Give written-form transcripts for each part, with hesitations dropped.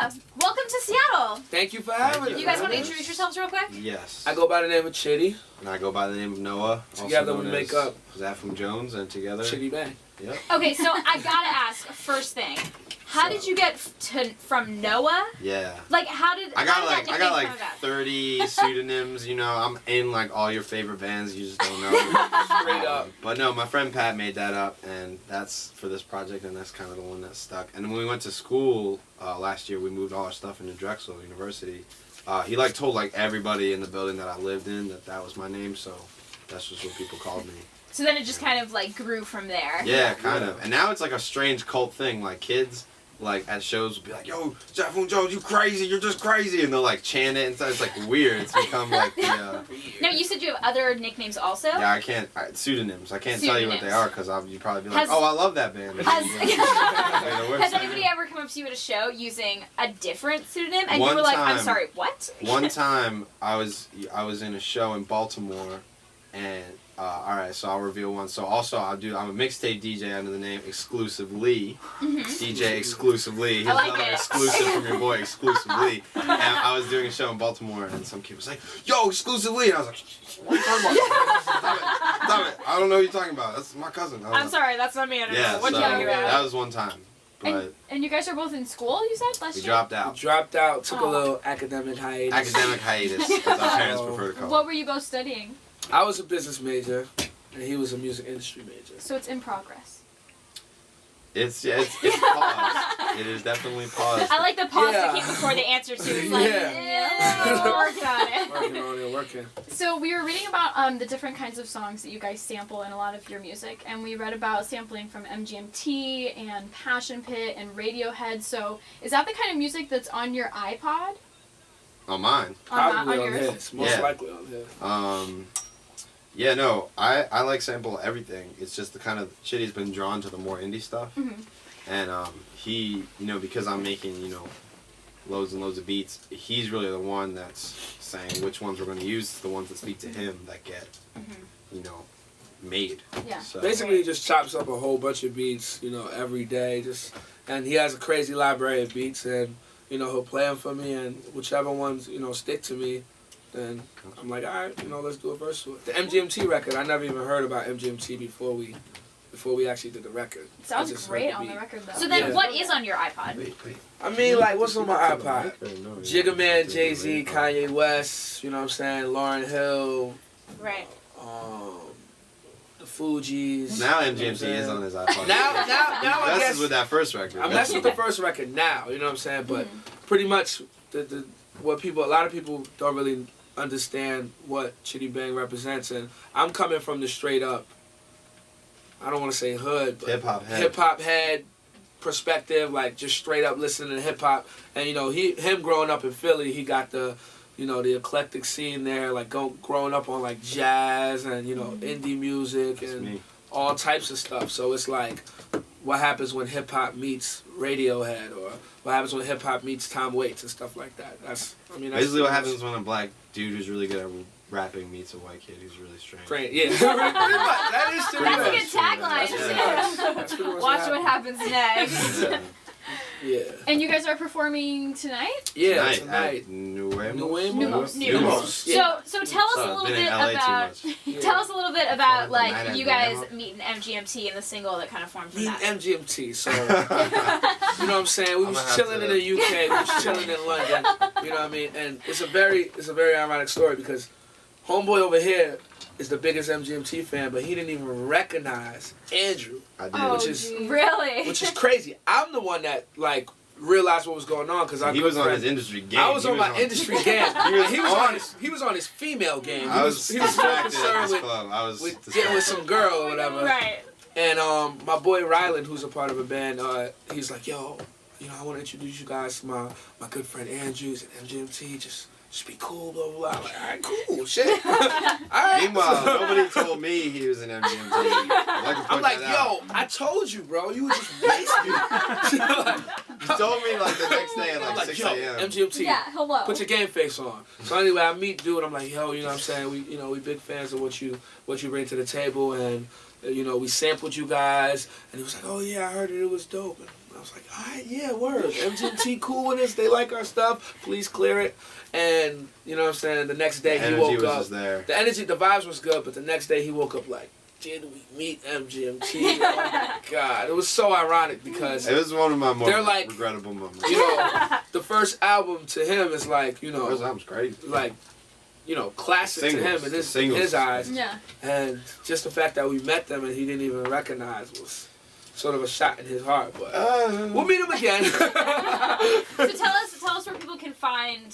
Yeah, welcome to Seattle. Thank you for having us. You guys want to introduce yourselves real quick? Yes. I go by the name of Chiddy. And I go by the name of Noah. Together we make up Zach from Jones, and together Chiddy Bang. Yep. Okay, so I gotta ask, first thing, how did you get from Noah? Yeah. Like, how did I got that like nickname come about? 30 pseudonyms. You know, I'm in like all your favorite bands. You just don't know. Straight up. But no, my friend Pat made that up, and that's for this project, and that's kind of the one that stuck. And when we went to school last year, we moved all our stuff into Drexel University. He like told like everybody in the building that I lived in that was my name, so that's just what people called me. So then it just kind of like grew from there. Yeah, kind of. And now it's like a strange cult thing. Like kids, like at shows, will be like, "Yo, Zach from Jones, you crazy? You're just crazy," and they'll like chant it, and so it's like weird. It's become like the. Now you said you have other nicknames also. Yeah, I can't pseudonyms. I can't tell you what they are because you'd probably be like, "Oh, I love that band." Has anybody ever come up to you at a show using a different pseudonym, and you were like, "I'm sorry, what?" One time, I was in a show in Baltimore, and all right, so I'll reveal one. So also, I'm a mixtape DJ under the name Exclusively. DJ Exclusively. Here's like another it. exclusive from your boy Exclusively. And I was doing a show in Baltimore, and some kid was like, "Yo, Exclusively," and I was like, "What are you talking about? Stop it! I don't know what you're talking about. That's my cousin." I'm sorry, that's not me. I don't Yeah, know what so you're talking about. that was one time. But And you guys are both in school, you said, last we year? dropped out. Dropped out, took a little academic hiatus. Academic hiatus, as our parents prefer to call it. What were you both studying? I was a business major, and he was a music industry major. So it's in progress. It's paused. It is definitely paused. I like the pause Yeah. that came before the answer too. It's like, Yeah. working on it. Working on it, working. So we were reading about the different kinds of songs that you guys sample in a lot of your music, and we read about sampling from MGMT and Passion Pit and Radiohead. So is that the kind of music that's on your iPod? On mine. Probably on on yours? his. Most Yeah. likely on his. Yeah, no, I like sample everything. It's just the kind of Chiddy's been drawn to the more indie stuff, and he, because I'm making loads and loads of beats, he's really the one that's saying which ones we're going to use, the ones that speak to him that get made. Yeah. So, Basically, he just chops up a whole bunch of beats, every day. And he has a crazy library of beats, and he'll play them for me, and whichever ones stick to me, then I'm like, all right, let's do a verse with it. The MGMT record, I never even heard about MGMT before we actually did the record. It sounds great on the record, though. So then, Yeah. what is on your iPod? wait. I mean, like, what's on my iPod? No, Jigga Man, Jay-Z, Kanye West, you know what I'm saying, Lauryn Hill, Right. the Fugees. Now MGMT is on his iPod. Now I That's guess with that first record. I'm messing with the first record now, you know what I'm saying? But pretty much a lot of people don't really understand what Chiddy Bang represents, and I'm coming from the straight up, I don't want to say hood, but hip hop head perspective, like just straight up listening to hip hop. And him growing up in Philly, he got the the eclectic scene there, like growing up on like jazz and indie music and all types of stuff. So it's like, what happens when hip hop meets Radiohead, or what happens when hip hop meets Tom Waits and stuff like that. That's basically what happens when a black dude who's really good at rapping meets a white kid who's really strange. Yeah, pretty much. That is true. That's a good tagline. That's pretty much Watch what happens next. Yeah. And you guys are performing tonight? Yeah, Tonight. tonight. Numos. Yeah. So tell us a little been in bit LA about. too much. Tell us a little bit about Night like at you guys Dynamo. meeting MGMT and the single that kind of formed from Me that. and MGMT, so you know what I'm saying? We I'm was gonna have chilling in to- the UK, we was chilling in London, you know what I mean? And it's a very ironic story because homeboy over here is the biggest MGMT fan, but he didn't even recognize Andrew, I did. Really? which is crazy. I'm the one that like realized what was going on because He was on his industry game. I was on my industry game. He was on his female game. I was he was more distracted at concerned this club. I was with getting with some girl or whatever. Right. And my boy Ryland, who's a part of a band, he's like, yo, I want to introduce you guys to my good friend Andrews at MGMT. Just be cool, blah, blah, blah. I'm like, all right, cool, shit. All right. Meanwhile, nobody told me he was an MGMT. I'm like, yo, I told you, bro. You were just wasting. You told me like the next day at I'm like 6 yo, a.m. MGMT. Yeah, hello. Put your game face on. So anyway, I meet dude. I'm like, yo, you know what I'm saying? We big fans of what you bring to the table, and we sampled you guys. And he was like, oh yeah, I heard it. It was dope. And I was like, all right, yeah, word. MGMT cool with us. They like our stuff. Please clear it. And, you know what I'm saying, the next day he woke up. Just there. The energy, the vibes was good, but the next day he woke up like, did we meet MGMT? Oh my God. It was so ironic because... It was one of my most like, regrettable moments. You know, the first album to him is like, you know... The first album's crazy. Like, you know, classic to him in his eyes. Yeah. And just the fact that we met them and he didn't even recognize was sort of a shot in his heart. But we'll meet him again. So tell us where people can find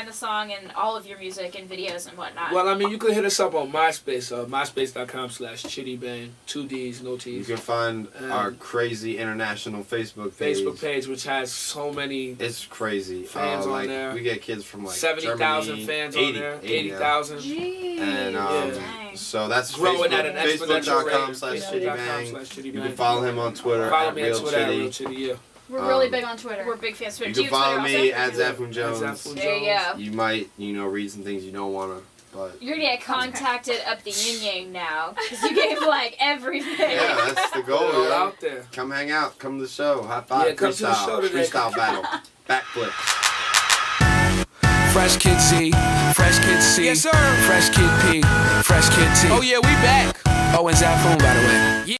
the song and all of your music and videos and whatnot. Well, I mean, you can hit us up on MySpace, myspace.com/Chiddy Bang, 2 Ds, no T's. You can find our crazy international Facebook page. Which has so many. It's crazy. Fans on there. We get kids from like 70,000 fans on there. 80,000. And so that's growing at an exponential rate. Facebook.com/Chiddy Bang. You can follow him on Twitter. Follow me on Twitter @RealChiddy. Chiddy, yeah. We're really big on Twitter. We're big fans of Twitter. You can follow me at Zafun Jones. There you go. You might, read some things you don't want to, but... You're going to get contacted up the yin-yang now, because you gave, like, everything. Yeah, that's the goal, yo. Out there. Come hang out. Come to the show. High five. Yeah, come to the show today. Freestyle battle. Backflip. Fresh Kid Z, Fresh Kid C, yes sir. Fresh Kid P, Fresh Kid T. Oh yeah, we back. Oh, and Zafun, by the way. Yeah.